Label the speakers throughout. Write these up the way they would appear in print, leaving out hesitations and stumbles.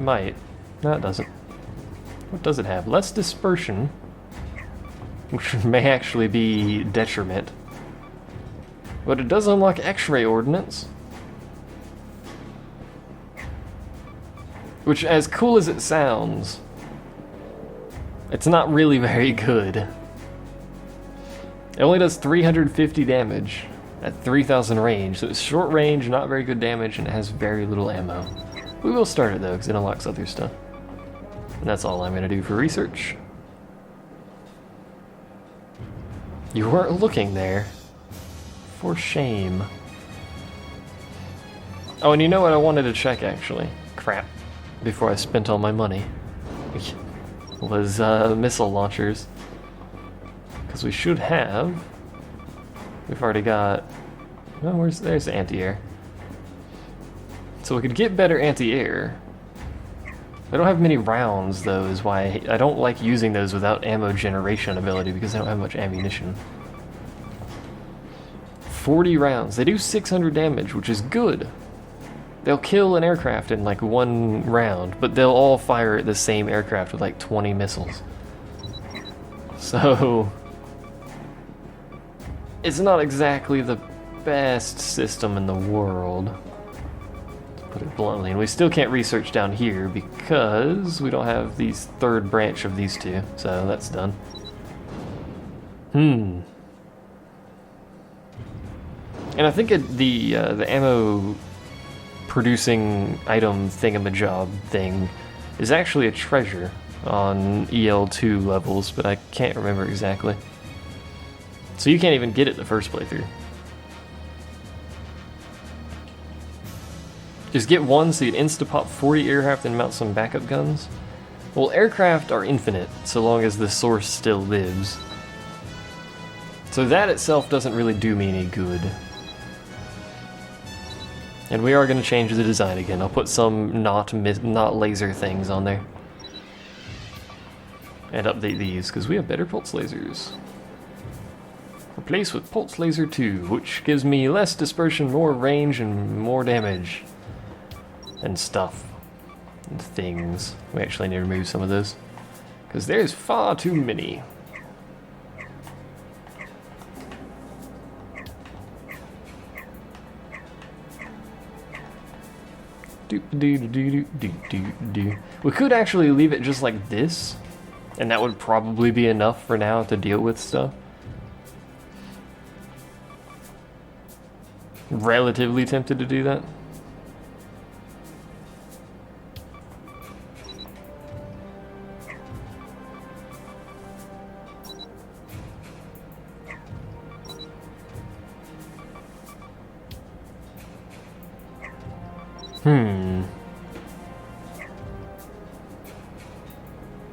Speaker 1: might. No, it doesn't. What does it have? Less dispersion, which may actually be detriment. But it does unlock X-ray ordnance. Which, as cool as it sounds, it's not really very good. It only does 350 damage at 3000 range, so it's short range, not very good damage, and it has very little ammo. We will start it though, because it unlocks other stuff. And that's all I'm going to do for research. You weren't looking there. For shame. Oh, and you know what I wanted to check, actually? Crap. Before I spent all my money. Was missile launchers. Because we should have... We've already got... Oh, there's anti-air. So we could get better anti-air. I don't have many rounds, though, is why I don't like using those without ammo generation ability, because I don't have much ammunition. 40 rounds. They do 600 damage, which is good. They'll kill an aircraft in like one round, but they'll all fire at the same aircraft with like 20 missiles. So... it's not exactly the best system in the world, to put it bluntly. And we still can't research down here because we don't have the third branch of these two, so that's done. And I think the ammo producing item thingamajob thing is actually a treasure on EL2 levels, but I can't remember exactly. So you can't even get it the first playthrough. Just get one so you'd insta-pop 40 aircraft and mount some backup guns. Well, aircraft are infinite so long as the source still lives. So that itself doesn't really do me any good. And we are going to change the design again. I'll put some not laser things on there. And update these, because we have better pulse lasers. Replace with Pulse Laser 2, which gives me less dispersion, more range, and more damage. And stuff. And things. We actually need to remove some of those. Because there's far too many. We could actually leave it just like this, and that would probably be enough for now to deal with stuff. Relatively tempted to do that.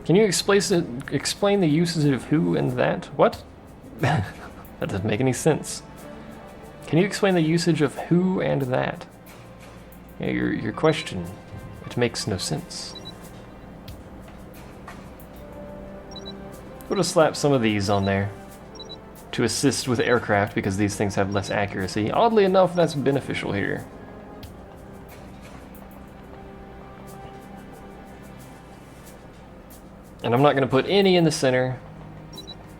Speaker 1: Can you explain the uses of who and that? What? That doesn't make any sense. Can you explain the usage of who and that? Yeah, your question, it makes no sense. We'll just slap some of these on there to assist with aircraft because these things have less accuracy. Oddly enough, that's beneficial here. And I'm not going to put any in the center.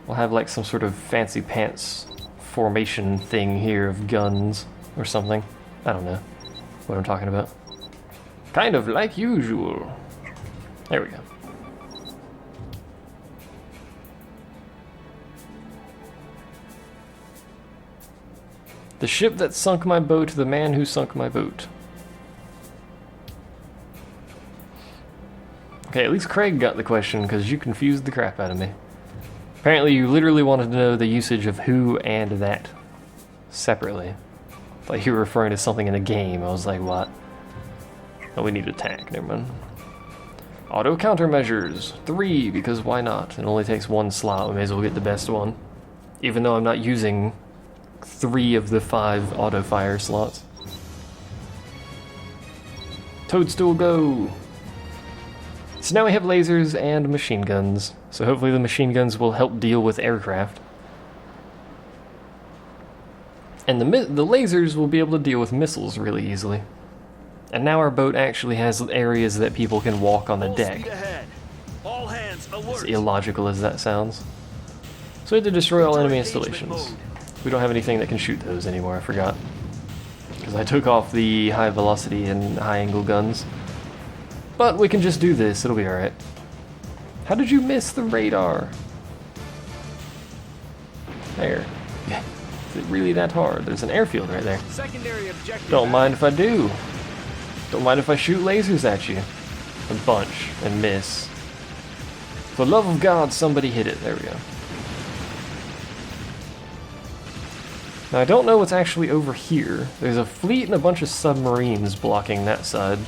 Speaker 1: We'll have like some sort of fancy pants formation thing here of guns or something. I don't know what I'm talking about. Kind of like usual. There we go. The ship that sunk my boat, the man who sunk my boat. Okay, at least Craig got the question because you confused the crap out of me. Apparently you literally wanted to know the usage of who and that separately. Like you were referring to something in the game. I was like, what? Oh, we need attack. Never mind. Auto countermeasures. 3, because why not? It only takes 1 slot. We may as well get the best one. Even though I'm not using 3 of the 5 auto fire slots. Toadstool go! So now we have lasers and machine guns. So hopefully the machine guns will help deal with aircraft. And the lasers will be able to deal with missiles really easily. And now our boat actually has areas that people can walk on the deck.
Speaker 2: All hands alert.
Speaker 1: As illogical as that sounds. So we had to destroy all enemy installations. We don't have anything that can shoot those anymore, I forgot. Because I took off the high velocity and high angle guns. But we can just do this, it'll be alright. How did you miss the radar? There. Is it really that hard? There's an airfield right there.
Speaker 2: Secondary objective.
Speaker 1: Don't mind if I do. Don't mind if I shoot lasers at you. A bunch and miss. For the love of God, somebody hit it. There we go. Now I don't know what's actually over here. There's a fleet and a bunch of submarines blocking that side.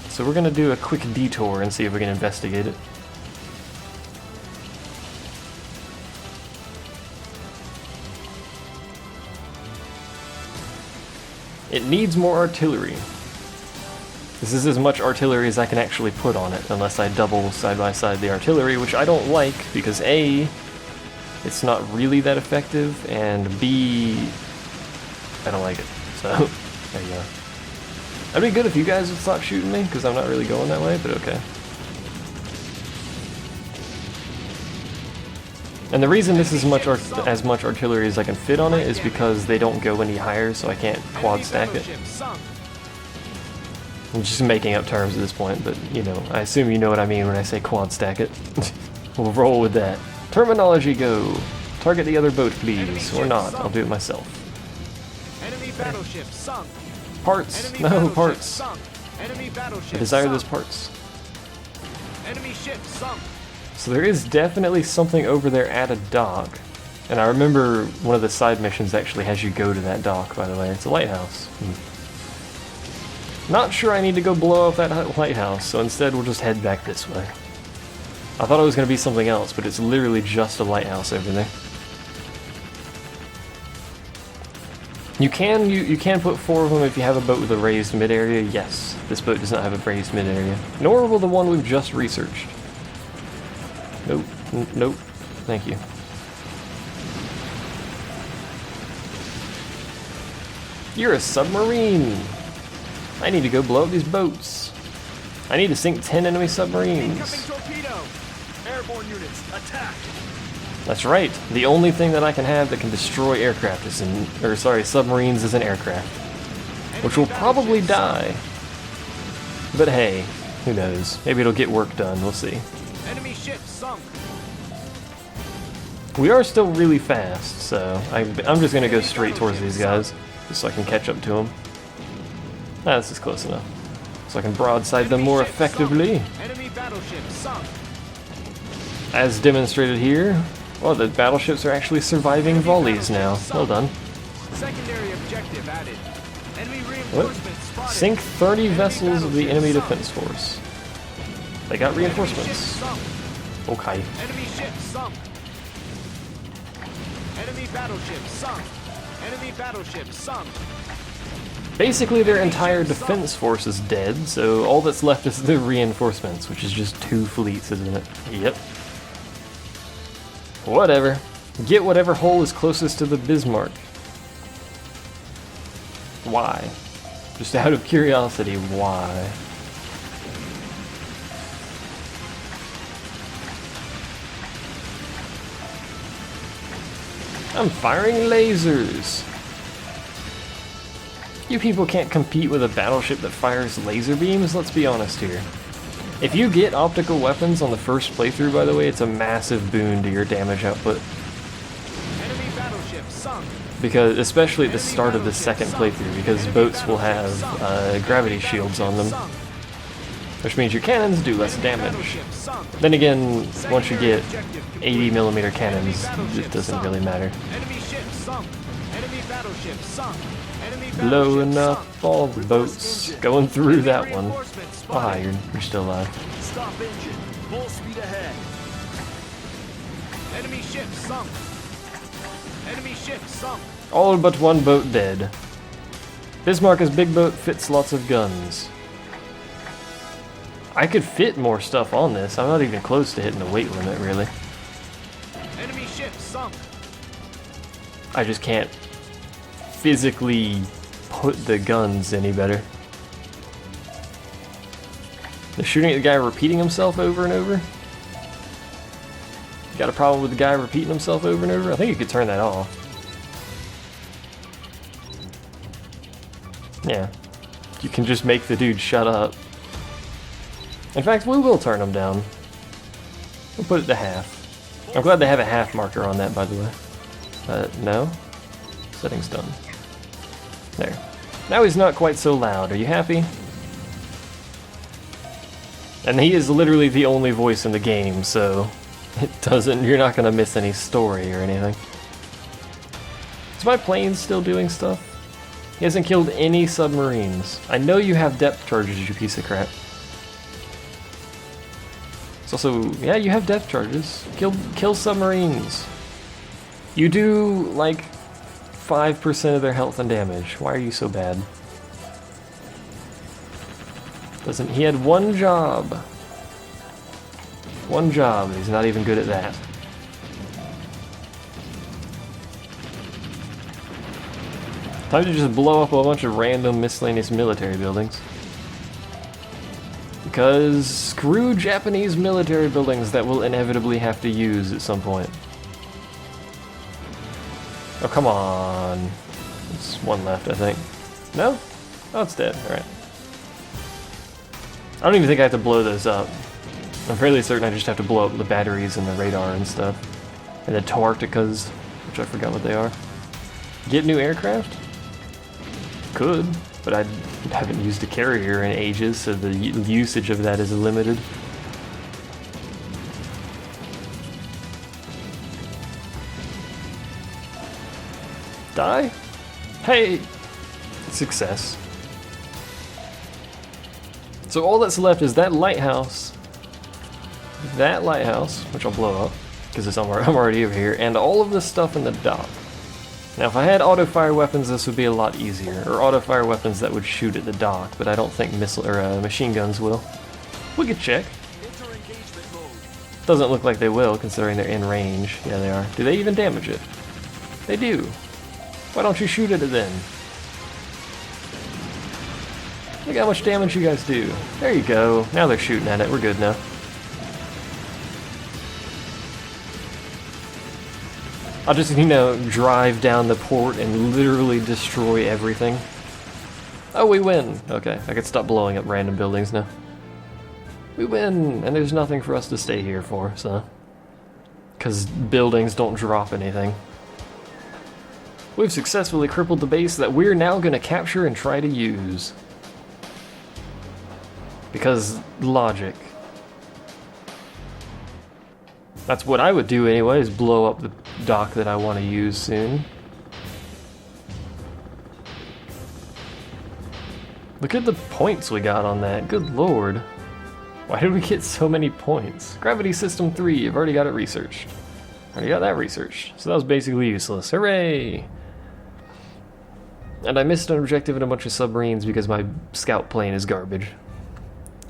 Speaker 1: So we're gonna do a quick detour and see if we can investigate it. It needs more artillery. This is as much artillery as I can actually put on it, unless I double side by side the artillery, which I don't like, because A, it's not really that effective, and B, I don't like it. So, there you go. That'd be good if you guys would stop shooting me, because I'm not really going that way, but okay. And the reason this is as much artillery as I can fit on it is because they don't go any higher, so I can't quad stack it. I'm just making up terms at this point, but you know, I assume you know what I mean when I say quad stack it. We'll roll with that. Terminology go. Target the other boat, please. Or not. I'll do it myself.
Speaker 2: Enemy battleship sunk.
Speaker 1: Parts.
Speaker 2: Enemy
Speaker 1: No,
Speaker 2: battleship
Speaker 1: parts.
Speaker 2: sunk. Enemy battleship
Speaker 1: I desire
Speaker 2: sunk.
Speaker 1: those parts.
Speaker 2: Enemy ship sunk.
Speaker 1: So there is definitely something over there at a dock. And I remember one of the side missions actually has you go to that dock, by the way. It's a lighthouse. Not sure I need to go blow up that lighthouse, so instead we'll just head back this way. I thought it was going to be something else, but it's literally just a lighthouse over there. You can put 4 of them if you have a boat with a raised mid-area, yes. This boat does not have a raised mid-area. Nor will the one we've just researched. Nope. Nope. Thank you. You're a submarine! I need to go blow up these boats. I need to sink 10 enemy submarines.
Speaker 2: Incoming torpedo. Airborne units, attack.
Speaker 1: That's right. The only thing that I can have that can destroy aircraft is submarines is an aircraft. Which will probably die. But hey, who knows? Maybe it'll get work done, we'll see.
Speaker 2: Enemy ship sunk.
Speaker 1: We are still really fast, so I'm just gonna go straight towards these guys, just so I can catch up to them. Ah, this is close enough. So I can broadside them more effectively.
Speaker 2: Enemy battleship sunk.
Speaker 1: As demonstrated here, well, the battleships are actually surviving volleys now. Well done.
Speaker 2: Secondary objective added. Enemy
Speaker 1: What?
Speaker 2: reinforcements spotted.
Speaker 1: Sink 30 vessels of the enemy defense force. They got
Speaker 2: Enemy ship
Speaker 1: reinforcements.
Speaker 2: sunk.
Speaker 1: Okay.
Speaker 2: Enemy ship sunk. Enemy battleship sunk. Enemy battleship sunk.
Speaker 1: Basically, their entire defense force is dead, so all that's left is the reinforcements, which is just 2 fleets, isn't it? Yep. Whatever. Get whatever hole is closest to the Bismarck. Why? Just out of curiosity, why? I'm firing lasers! You people can't compete with a battleship that fires laser beams, let's be honest here. If you get optical weapons on the first playthrough, by the way, it's a massive boon to your damage output.
Speaker 2: Enemy battleship sunk.
Speaker 1: Because, especially at the start of the second playthrough, because boats will have gravity shields on them, which means your cannons do less damage. Then again, once you get 80mm cannons, it doesn't really matter.
Speaker 2: Enemy ship sunk. Enemy battleship sunk. Enemy
Speaker 1: Low
Speaker 2: battleship
Speaker 1: enough,
Speaker 2: sunk.
Speaker 1: all the boats going through that one.
Speaker 2: Reinforcements
Speaker 1: Ah,
Speaker 2: spotted.
Speaker 1: you're still alive.
Speaker 2: Stop engine. Full speed ahead. Enemy ship sunk. Enemy ship sunk.
Speaker 1: All but one boat dead. Bismarck is big boat, fits lots of guns. I could fit more stuff on this. I'm not even close to hitting the weight limit, really.
Speaker 2: Enemy ship sunk.
Speaker 1: I just can't physically put the guns any better. They're shooting at the guy repeating himself over and over. Got a problem with the guy repeating himself over and over? I think you could turn that off. Yeah. You can just make the dude shut up. In fact, we will turn him down. We'll put it to half. I'm glad they have a half marker on that, by the way. No. Settings done. There. Now he's not quite so loud. Are you happy? And he is literally the only voice in the game, so you're not gonna miss any story or anything. Is my plane still doing stuff? He hasn't killed any submarines. I know you have depth charges, you piece of crap. It's also, yeah, you have depth charges. Kill submarines. You do, like, 5% of their health and damage. Why are you so bad? He had one job. One job, and he's not even good at that. Time to just blow up a bunch of random miscellaneous military buildings. Because screw Japanese military buildings that we'll inevitably have to use at some point. Oh, come on. There's one left, I think. No? Oh, it's dead. Alright. I don't even think I have to blow those up. I'm fairly certain I just have to blow up the batteries and the radar and stuff. And the Antarcticas, which I forgot what they are. Get new aircraft? Could, but I haven't used a carrier in ages, so the usage of that is limited. Die? Hey! Success. So all that's left is that lighthouse, which I'll blow up, because I'm already over here, and all of this stuff in the dock. Now if I had auto-fire weapons, this would be a lot easier, or auto-fire weapons that would shoot at the dock, but I don't think machine guns will. We could check. Doesn't look like they will, considering they're in range. Yeah, they are. Do they even damage it? They do. Why don't you shoot at it then? Look how much damage you guys do. There you go. Now they're shooting at it. We're good now. I'll just, drive down the port and literally destroy everything. Oh, we win. Okay, I can stop blowing up random buildings now. We win, and there's nothing for us to stay here for, so. Because buildings don't drop anything. We've successfully crippled the base that we're now going to capture and try to use. Because logic. That's what I would do anyway, is blow up the dock that I want to use soon. Look at the points we got on that, good lord. Why did we get so many points? Gravity System 3, I've already got it researched. Already got that researched, so that was basically useless, hooray! And I missed an objective and a bunch of submarines because my scout plane is garbage.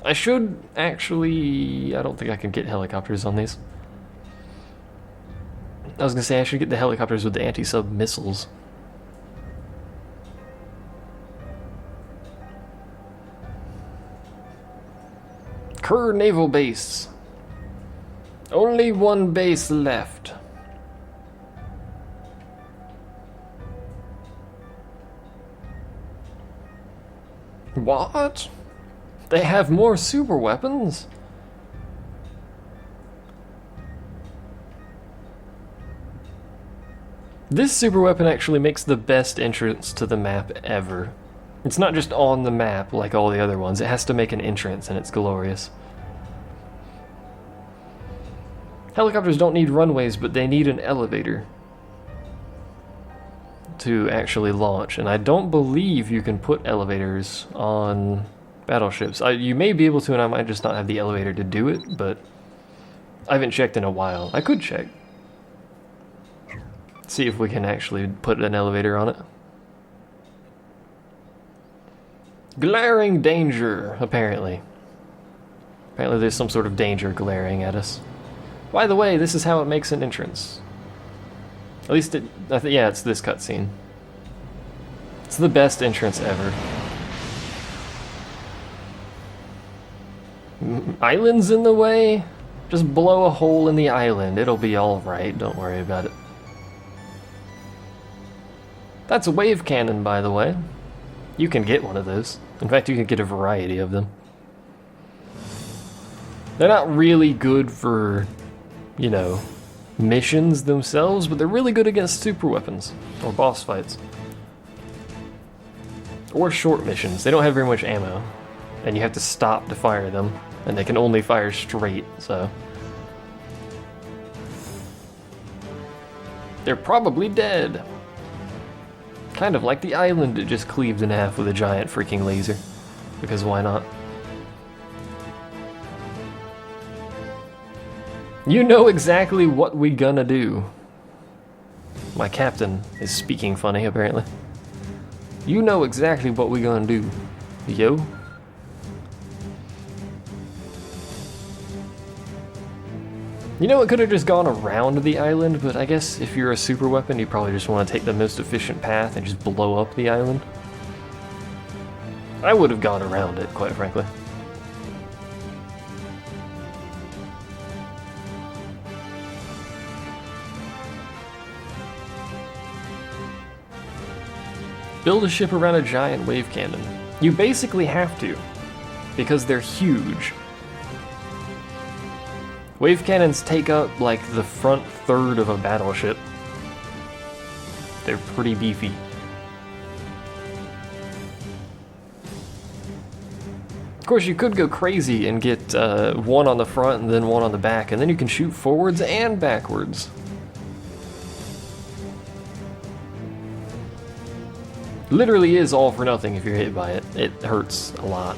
Speaker 1: I should actually... I don't think I can get helicopters on these. I was gonna say I should get the helicopters with the anti-sub missiles. Kur Naval Base. Only one base left. What? They have more super weapons? This super weapon actually makes the best entrance to the map ever. It's not just on the map like all the other ones, it has to make an entrance and it's glorious. Helicopters don't need runways, but they need an elevator to actually launch, and I don't believe you can put elevators on battleships. You may be able to, and I might just not have the elevator to do it, but I haven't checked in a while. I could check. See if we can actually put an elevator on it. Glaring danger, apparently. Apparently there's some sort of danger glaring at us. By the way, this is how it makes an entrance. At least yeah, it's this cutscene. It's the best entrance ever. Islands in the way? Just blow a hole in the island. It'll be alright. Don't worry about it. That's a wave cannon, by the way. You can get one of those. In fact, you can get a variety of them. They're not really good for, you know, missions themselves, but they're really good against super weapons or boss fights. Or short missions. They don't have very much ammo, and you have to stop to fire them, and they can only fire straight, so. They're probably dead. Kind of like the island it just cleaved in half with a giant freaking laser. Because why not? You know exactly what we gonna do. My captain is speaking funny, apparently. You know exactly what we gonna do, yo. You know, it could have just gone around the island, but I guess if you're a super weapon, you probably just want to take the most efficient path and just blow up the island. I would have gone around it, quite frankly. Build a ship around a giant wave cannon. You basically have to, because they're huge. Wave cannons take up like the front third of a battleship. They're pretty beefy. Of course, you could go crazy and get one on the front and then one on the back, and then you can shoot forwards and backwards. Literally is all for nothing if you're hit by it. It hurts a lot.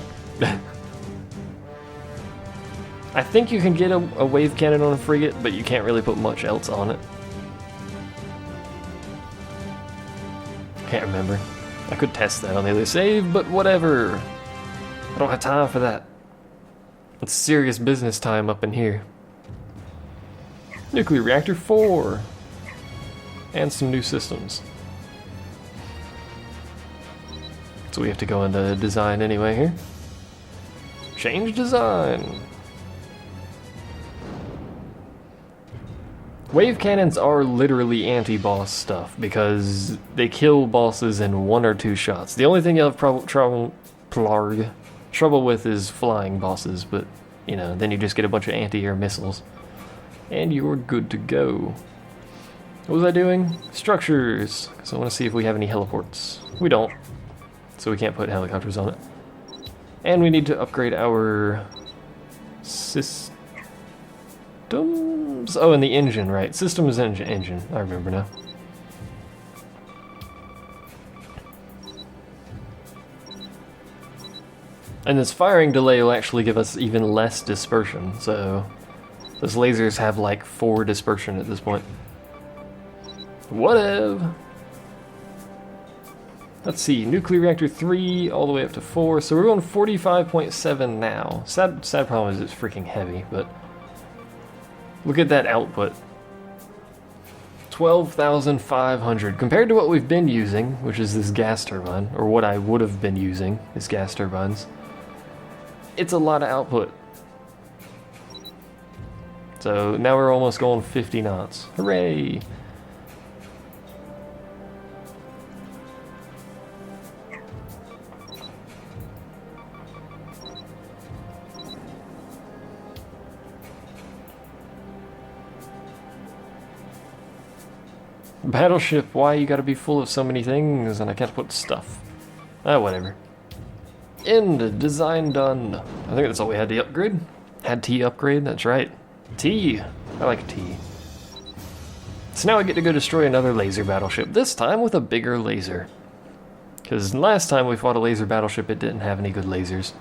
Speaker 1: I think you can get a wave cannon on a frigate, but you can't really put much else on it. Can't remember. I could test that on the other save, but whatever. I don't have time for that. It's serious business time up in here. Nuclear reactor 4. And some new systems. So we have to go into design anyway here. Change design. Wave cannons are literally anti-boss stuff because they kill bosses in 1 or 2 shots. The only thing you'll have trouble with is flying bosses, but you know, then you just get a bunch of anti-air missiles and you're good to go. What was I doing? Structures, because I want to see if we have any heliports. We don't, so we can't put helicopters on it. And we need to upgrade our systems. Oh, and the engine, right. Systems engine. I remember now. And this firing delay will actually give us even less dispersion, so those lasers have like 4 dispersion at this point. Whatever. Let's see, nuclear reactor 3 all the way up to 4, so we're going 45.7 now. Sad problem is it's freaking heavy, but look at that output. 12,500 compared to what we've been using, which is this gas turbine, or what I would have been using is gas turbines. It's a lot of output. So now we're almost going 50 knots. Hooray! Battleship, why you gotta be full of so many things and I can't put stuff? Ah, whatever. End, design done. I think that's all we had to upgrade. Had T upgrade, that's right. T, I like T. So now I get to go destroy another laser battleship, this time with a bigger laser. Because last time we fought a laser battleship, it didn't have any good lasers.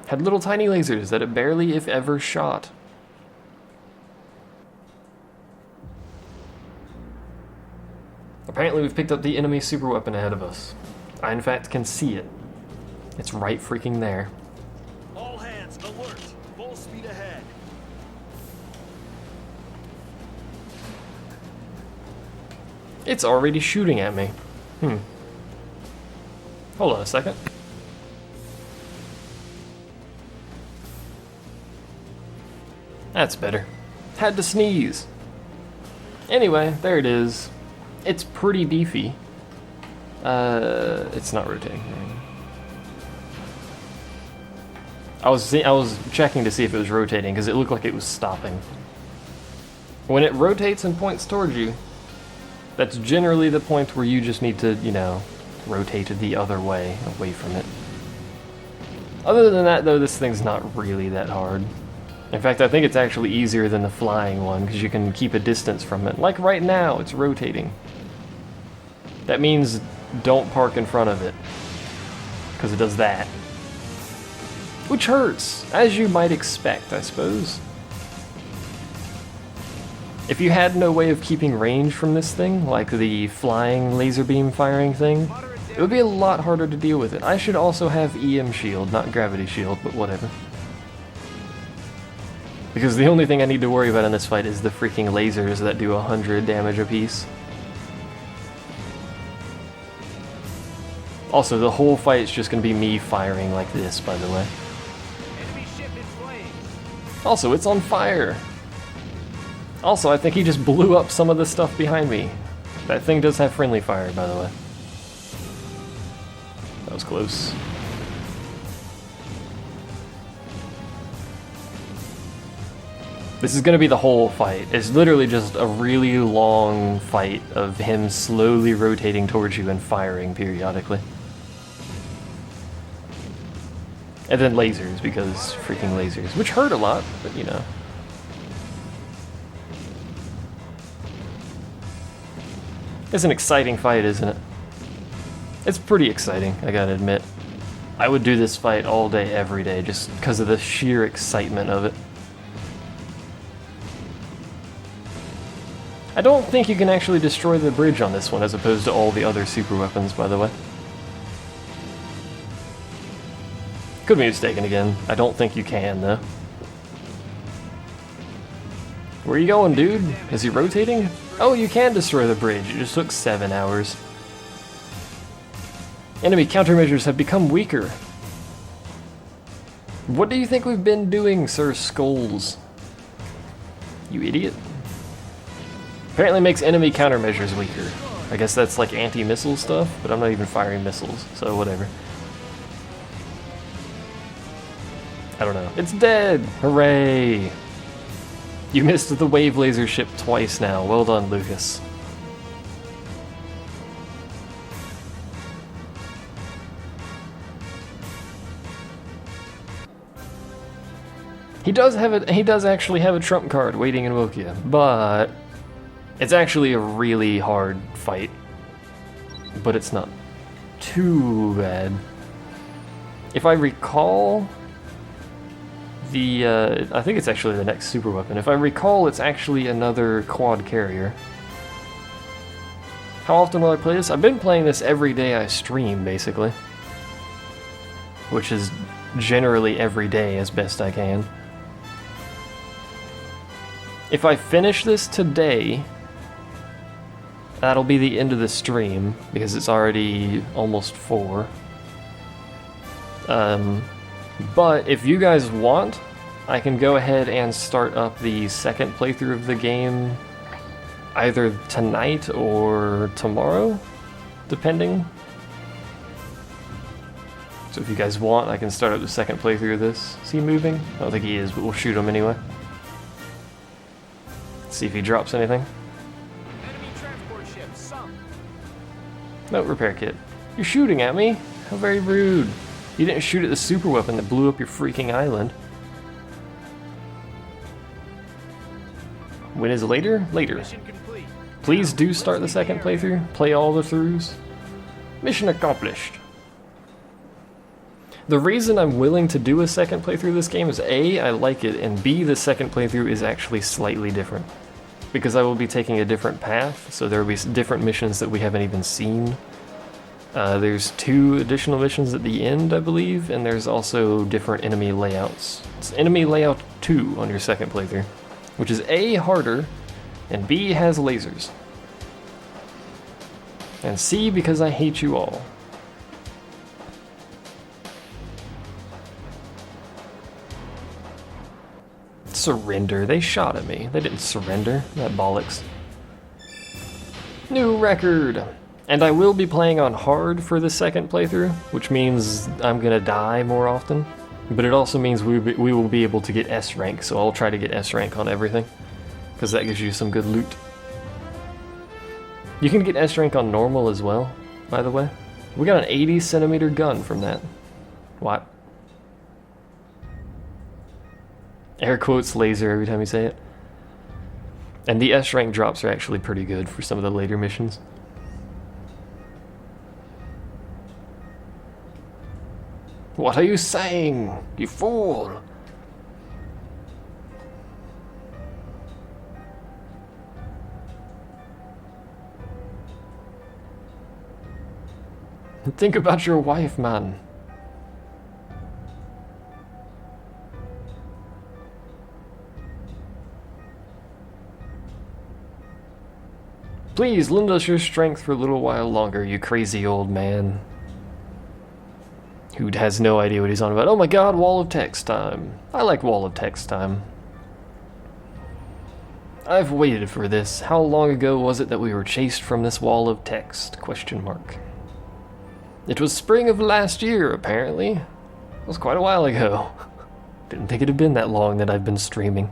Speaker 1: Had little tiny lasers that it barely, if ever, shot. Apparently we've picked up the enemy super weapon ahead of us. I in fact can see it. It's right freaking there.
Speaker 2: All hands, alert! Full speed ahead.
Speaker 1: It's already shooting at me. Hold on a second. That's better. Had to sneeze. Anyway, there it is. It's pretty beefy. It's not rotating. I was checking to see if it was rotating because it looked like it was stopping. When it rotates and points towards you, that's generally the point where you just need to, you know, rotate the other way, away from it. Other than that, though, this thing's not really that hard. In fact, I think it's actually easier than the flying one because you can keep a distance from it. Like right now, it's rotating. That means don't park in front of it because it does that. Which hurts, as you might expect, I suppose. If you had no way of keeping range from this thing, like the flying laser beam firing thing, it would be a lot harder to deal with it. I should also have EM shield, not gravity shield, but whatever. Because the only thing I need to worry about in this fight is the freaking lasers that do 100 damage apiece. Also, the whole fight is just going to be me firing like this, by the way. Also, it's on fire! Also, I think he just blew up some of the stuff behind me. That thing does have friendly fire, by the way. That was close. This is gonna be the whole fight. It's literally just a really long fight of him slowly rotating towards you and firing periodically. And then lasers, because freaking lasers, which hurt a lot, but you know. It's an exciting fight, isn't it? It's pretty exciting, I gotta admit. I would do this fight all day, every day, just because of the sheer excitement of it. I don't think you can actually destroy the bridge on this one, as opposed to all the other super weapons, by the way. Could be mistaken again. I don't think you can, though. Where are you going, dude? Is he rotating? Oh, you can destroy the bridge. It just took 7 hours. Enemy countermeasures have become weaker. What do you think we've been doing, Sir Skulls? You idiot. Apparently makes enemy countermeasures weaker. I guess that's like anti-missile stuff, but I'm not even firing missiles, so whatever. I don't know. It's dead! Hooray! You missed the wave laser ship twice now. Well done, Lucas. He does actually have a trump card waiting in Wokia, but it's actually a really hard fight. But it's not too bad. If I recall, I think it's actually the next super weapon. If I recall, it's actually another quad carrier. How often will I play this? I've been playing this every day I stream, basically. Which is generally every day as best I can. If I finish this today, that'll be the end of the stream, because it's already almost 4. But if you guys want, I can go ahead and start up the second playthrough of the game either tonight or tomorrow, depending. So if you guys want, I can start up the second playthrough of this. Is he moving? I don't think he is, but we'll shoot him anyway. See if he drops anything.
Speaker 2: Enemy transport ship sunk.
Speaker 1: No, repair kit. You're shooting at me? How very rude. You didn't shoot at the super weapon that blew up your freaking island. When is later? Later.
Speaker 2: Mission complete.
Speaker 1: Please do start the second playthrough. Play all the throughs. Mission accomplished. The reason I'm willing to do a second playthrough of this game is A, I like it, and B, the second playthrough is actually slightly different. Because I will be taking a different path, so there will be different missions that we haven't even seen. There's 2 additional missions at the end, I believe, and there's also different enemy layouts. It's enemy layout 2 on your second playthrough, which is A, harder, and B, has lasers. And C, because I hate you all. surrender. They shot at me. They didn't surrender. That bollocks. New record! And I will be playing on hard for the second playthrough, which means I'm gonna die more often. But it also means we will be able to get S rank, so I'll try to get S rank on everything. Because that gives you some good loot. You can get S rank on normal as well, by the way. We got an 80 centimeter gun from that. What? Air quotes laser every time you say it. And the S rank drops are actually pretty good for some of the later missions. What are you saying, you fool? Think about your wife, man. Please lend us your strength for a little while longer, you crazy old man. Who has no idea what he's on about. Oh my god, wall of text time. I like wall of text time. I've waited for this. How long ago was it that we were chased from this wall of text? Question mark. It was spring of last year, apparently. It was quite a while ago. Didn't think it had been that long that I've been streaming.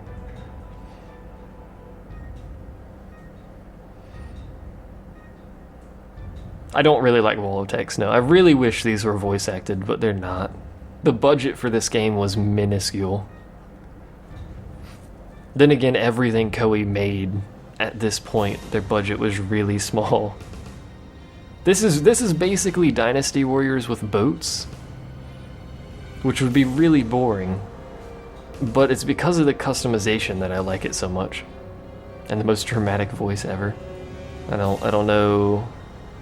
Speaker 1: I don't really like wall of text, no. I really wish these were voice acted, but they're not. The budget for this game was minuscule. Then again, everything Koei made at this point, their budget was really small. This is basically Dynasty Warriors with boats, which would be really boring. But it's because of the customization that I like it so much. And the most dramatic voice ever. I don't know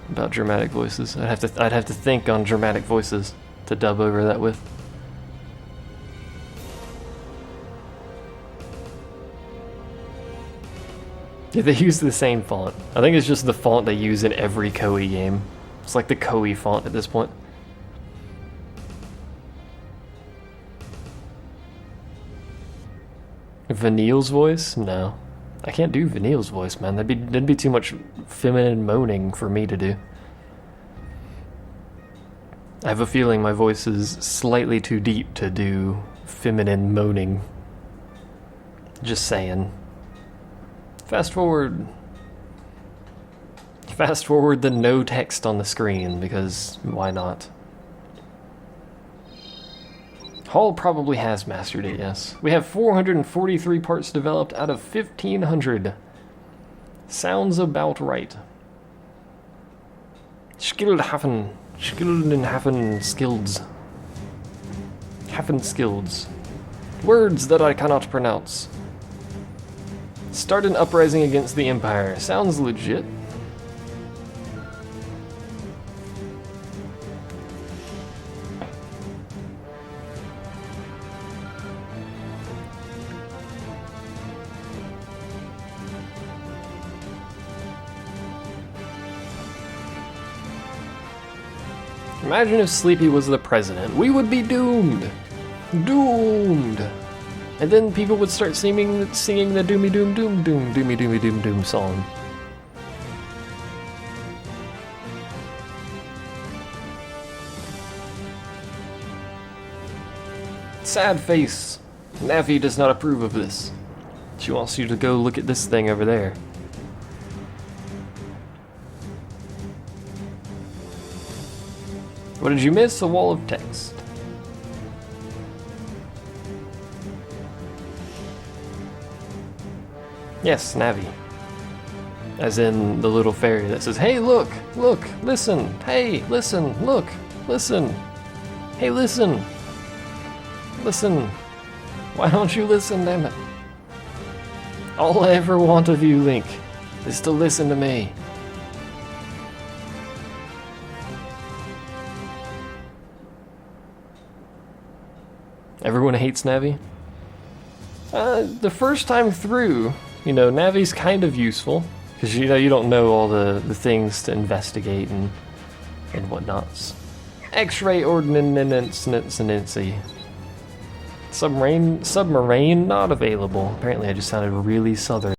Speaker 1: about dramatic voices. I'd have to think on dramatic voices to dub over that with. Yeah, they use the same font. I think it's just the font they use in every Koei game. It's like the Koei font at this point. Vanille's voice? No. I can't do Vanille's voice, man. That'd be too much feminine moaning for me to do. I have a feeling my voice is slightly too deep to do feminine moaning. Just saying. Fast forward. Fast forward the no text on the screen, because why not? Hull probably has mastered it, yes. We have 443 parts developed out of 1,500. Sounds about right. Skilled in hafen skills. Hafen skills. Words that I cannot pronounce. Start an uprising against the Empire. Sounds legit. Imagine if Sleepy was the president. We would be doomed. Doomed. And then people would start singing the doomy doom doom doom doomy doomy doom doom song. Sad face. Navi does not approve of this. She wants you to go look at this thing over there. What did you miss? A wall of text. Yes, Navi. As in the little fairy that says, hey, look, look, listen, hey, listen, look, listen, hey, listen, listen. Why don't you listen, damn it? All I ever want of you, Link, is to listen to me. Everyone hates Navi? The first time through, you know, Navi's kind of useful, because you know you don't know all the things to investigate and whatnots. X-ray ordnance. Submarine not available. Apparently I just sounded really southern.